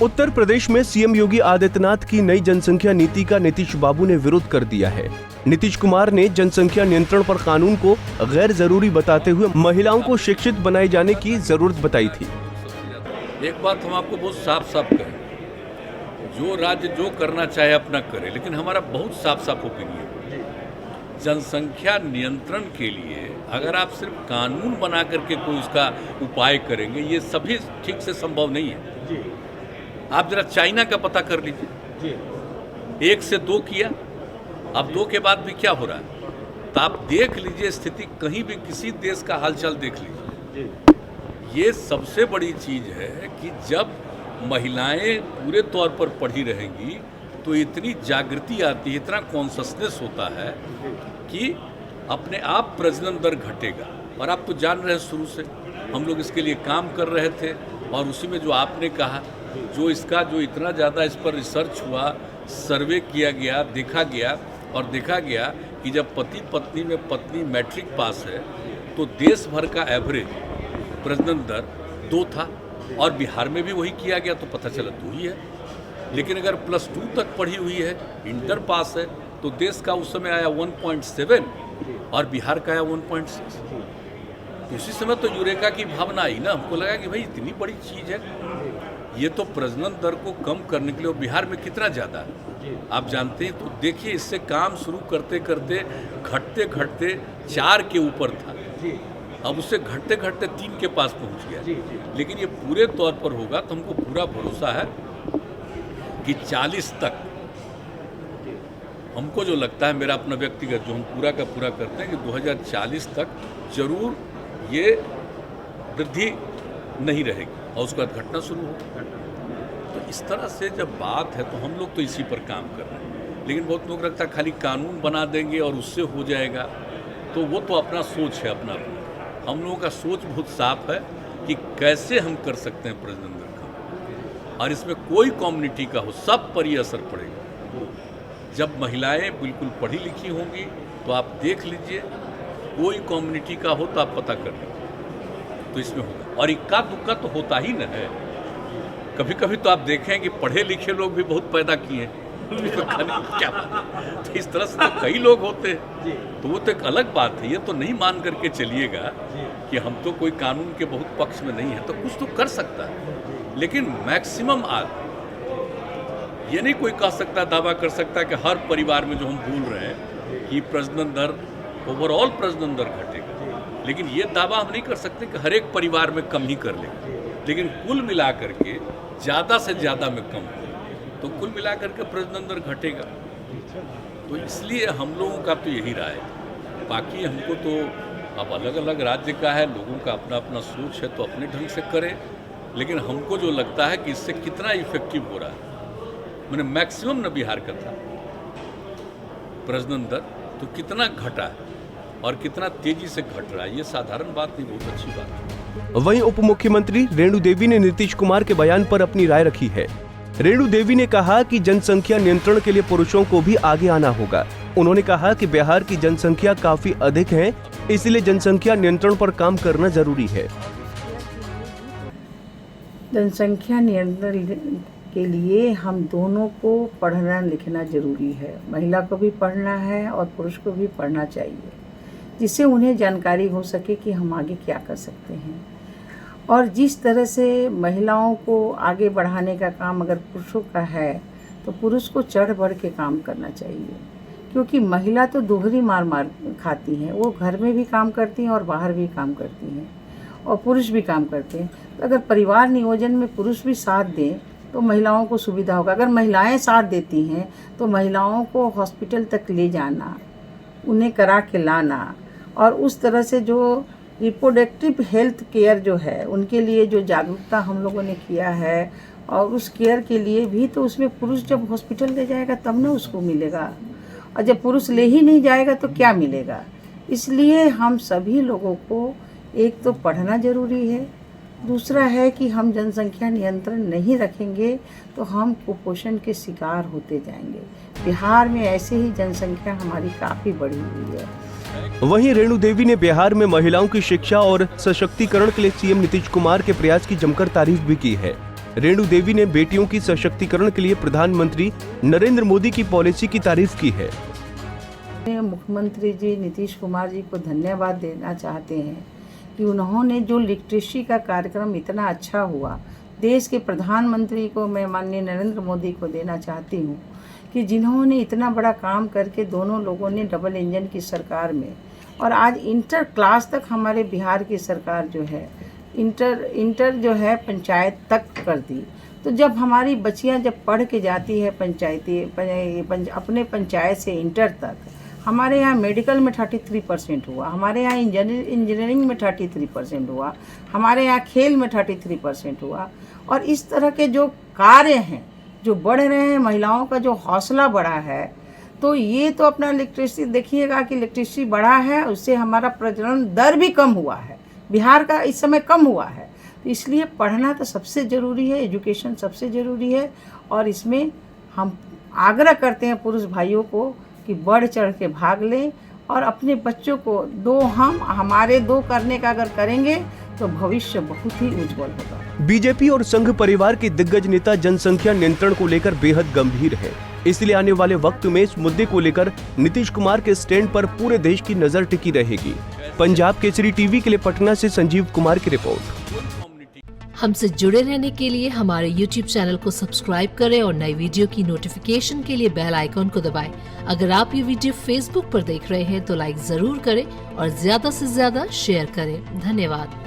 उत्तर प्रदेश में सीएम योगी आदित्यनाथ की नई जनसंख्या नीति का नीतीश बाबू ने विरोध कर दिया है। नीतीश कुमार ने जनसंख्या नियंत्रण पर कानून को गैर जरूरी बताते हुए महिलाओं को शिक्षित बनाए जाने की जरूरत बताई थी। एक बात हम आपको बहुत साफ साफ कहें, जो राज्य जो करना चाहे अपना करे, लेकिन हमारा बहुत साफ साफ ओपिनियन, जनसंख्या नियंत्रण के लिए अगर आप सिर्फ कानून बना करके कोई उसका उपाय करेंगे, ये सभी ठीक से संभव नहीं है। आप जरा चाइना का पता कर लीजिए, 1 से 2 किया, अब 2 के बाद भी क्या हो रहा है, तो आप देख लीजिए स्थिति, कहीं भी किसी देश का हालचाल देख लीजिए। ये सबसे बड़ी चीज़ है कि जब महिलाएं पूरे तौर पर पढ़ी रहेंगी तो इतनी जागृति आती है, इतना कॉन्शसनेस होता है कि अपने आप प्रजनन दर घटेगा। और आप तो जान रहे हैं, शुरू से हम लोग इसके लिए काम कर रहे थे, और उसी में जो आपने कहा, जो इतना ज़्यादा इस पर रिसर्च हुआ, सर्वे किया गया, देखा गया कि जब पति पत्नी में पत्नी मैट्रिक पास है तो देश भर का एवरेज प्रजनन दर 2 था, और बिहार में भी वही किया गया तो पता चला 2 ही है। लेकिन अगर +2 तक पढ़ी हुई है, इंटर पास है, तो देश का उस समय आया 1.7 और बिहार का आया 1.6। तो उसी समय तो यूरेका की भावना आई ना, हमको लगा कि भाई इतनी बड़ी चीज़ है, ये तो प्रजनन दर को कम करने के लिए, और बिहार में कितना ज़्यादा है आप जानते हैं। तो देखिए, इससे काम शुरू करते करते घटते 4 के ऊपर था, अब उससे घटते 3 के पास पहुंच गया। लेकिन ये पूरे तौर पर होगा तो हमको पूरा भरोसा है कि 40 तक, हमको जो लगता है, मेरा अपना व्यक्तिगत जो हम पूरा का पूरा करते हैं कि 2040 तक जरूर ये वृद्धि नहीं रहेगी और उसके बाद घटना शुरू होगा। तो इस तरह से जब बात है तो हम लोग तो इसी पर काम कर रहे हैं। लेकिन बहुत लोग रखता है खाली कानून बना देंगे और उससे हो जाएगा, तो वो तो अपना सोच है अपना। हम लोगों का सोच बहुत साफ है कि कैसे हम कर सकते हैं प्रजनन दर कम, और इसमें कोई कम्युनिटी का हो, सब पर ये असर पड़ेगा। जब महिलाएं बिल्कुल पढ़ी लिखी होंगी तो आप देख लीजिए, कोई कम्युनिटी का हो तो आप पता कर लीजिए, तो इसमें होगा। और इक्का दुक्का तो होता ही न है, कभी कभी तो आप देखें कि पढ़े लिखे लोग भी बहुत पैदा किए हैं, क्या बात। तो इस तरह से तो कई लोग होते हैं, तो वो तो एक अलग बात है। ये तो नहीं मान करके चलिएगा कि हम तो कोई कानून के बहुत पक्ष में नहीं है, तो कुछ तो कर सकता है। लेकिन मैक्सिमम आज ये नहीं कोई कह सकता, दावा कर सकता कि हर परिवार में जो हम बोल रहे हैं कि प्रजनन दर, ओवरऑल प्रजनन दर घटेगा, लेकिन ये दावा हम नहीं कर सकते कि हर एक परिवार में कम ही कर लेगा। लेकिन कुल मिला करके ज़्यादा से ज़्यादा में कम, तो कुल मिलाकर के प्रजनन दर घटेगा। तो इसलिए हम लोगों का तो यही राय है। बाकी हमको तो अब अलग अलग राज्य का है, लोगों का अपना अपना सोच है, तो अपने ढंग से करें। लेकिन हमको जो लगता है कि इससे कितना इफेक्टिव हो रहा है, मैंने मैक्सिमम न बिहार का था प्रजनन दर, तो कितना घटा है और कितना तेजी से घट रहा है, ये साधारण बात नहीं, बहुत अच्छी बात है। वहीं उप मुख्यमंत्री रेणु देवी ने नीतीश कुमार के बयान पर अपनी राय रखी है। रेणु देवी ने कहा कि जनसंख्या नियंत्रण के लिए पुरुषों को भी आगे आना होगा। उन्होंने कहा कि बिहार की जनसंख्या काफी अधिक है, इसलिए जनसंख्या नियंत्रण पर काम करना जरूरी है। जनसंख्या नियंत्रण के लिए हम दोनों को पढ़ना लिखना जरूरी है। महिला को भी पढ़ना है और पुरुष को भी पढ़ना चाहिए, जिससे उन्हें जानकारी हो सके कि हम आगे क्या कर सकते हैं। और जिस तरह से महिलाओं को आगे बढ़ाने का काम अगर पुरुषों का है, तो पुरुष को चढ़ बढ़ के काम करना चाहिए, क्योंकि महिला तो दोहरी मार खाती हैं। वो घर में भी काम करती हैं और बाहर भी काम करती हैं, और पुरुष भी काम करते हैं। तो अगर परिवार नियोजन में पुरुष भी साथ दें तो महिलाओं को सुविधा होगा। अगर महिलाएं साथ देती हैं तो महिलाओं को हॉस्पिटल तक ले जाना, उन्हें करा के लाना, और उस तरह से जो रिप्रोडक्टिव हेल्थ केयर जो है, उनके लिए जो जागरूकता हम लोगों ने किया है, और उस केयर के लिए भी तो उसमें पुरुष जब हॉस्पिटल ले जाएगा तब ना उसको मिलेगा, और जब पुरुष ले ही नहीं जाएगा तो क्या मिलेगा। इसलिए हम सभी लोगों को एक तो पढ़ना ज़रूरी है, दूसरा है कि हम जनसंख्या नियंत्रण नहीं रखेंगे तो हम कुपोषण के शिकार होते जाएंगे। बिहार में ऐसे ही जनसंख्या हमारी काफ़ी बढ़ी हुई है। वहीं रेणु देवी ने बिहार में महिलाओं की शिक्षा और सशक्तिकरण के लिए सीएम नीतीश कुमार के प्रयास की जमकर तारीफ भी की है। रेणु देवी ने बेटियों की सशक्तिकरण के लिए प्रधानमंत्री नरेंद्र मोदी की पॉलिसी की तारीफ की है। मुख्यमंत्री जी नीतीश कुमार जी को धन्यवाद देना चाहते हैं कि उन्होंने जो लिटरेसी का कार्यक्रम इतना अच्छा हुआ, देश के प्रधानमंत्री को मैं माननीय नरेंद्र मोदी को देना चाहती हूँ कि जिन्होंने इतना बड़ा काम करके दोनों लोगों ने डबल इंजन की सरकार में और आज इंटर क्लास तक हमारे बिहार की सरकार जो है इंटर जो है पंचायत तक कर दी। तो जब हमारी बच्चियां जब पढ़ के जाती है अपने पंचायत से इंटर तक, हमारे यहाँ मेडिकल में 33% हुआ, हमारे यहाँ इंजीनियरिंग में 33% हुआ, हमारे यहाँ खेल में 33% हुआ। और इस तरह के जो कार्य हैं जो बढ़ रहे हैं, महिलाओं का जो हौसला बढ़ा है, तो ये तो अपना लिटरेसी देखिएगा कि लिटरेसी बढ़ा है, उससे हमारा प्रजनन दर भी कम हुआ है, बिहार का इस समय कम हुआ है। तो इसलिए पढ़ना तो सबसे ज़रूरी है, एजुकेशन सबसे ज़रूरी है। और इसमें हम आग्रह करते हैं पुरुष भाइयों को कि बढ़ चढ़ के भाग लें और अपने बच्चों को हमारे दो करने का अगर करेंगे तो भविष्य बहुत ही उज्जवल होगा। बीजेपी और संघ परिवार के दिग्गज नेता जनसंख्या नियंत्रण को लेकर बेहद गंभीर है, इसलिए आने वाले वक्त में इस मुद्दे को लेकर नीतीश कुमार के स्टैंड पर पूरे देश की नजर टिकी रहेगी। पंजाब केसरी टीवी के लिए पटना से संजीव कुमार की रिपोर्ट। हमसे जुड़े रहने के लिए हमारे YouTube चैनल को सब्सक्राइब करें और नई वीडियो की नोटिफिकेशन के लिए बेल आइकॉन को दबाएं। अगर आप ये वीडियो Facebook पर देख रहे हैं तो लाइक जरूर करें और ज्यादा से ज्यादा शेयर करें। धन्यवाद।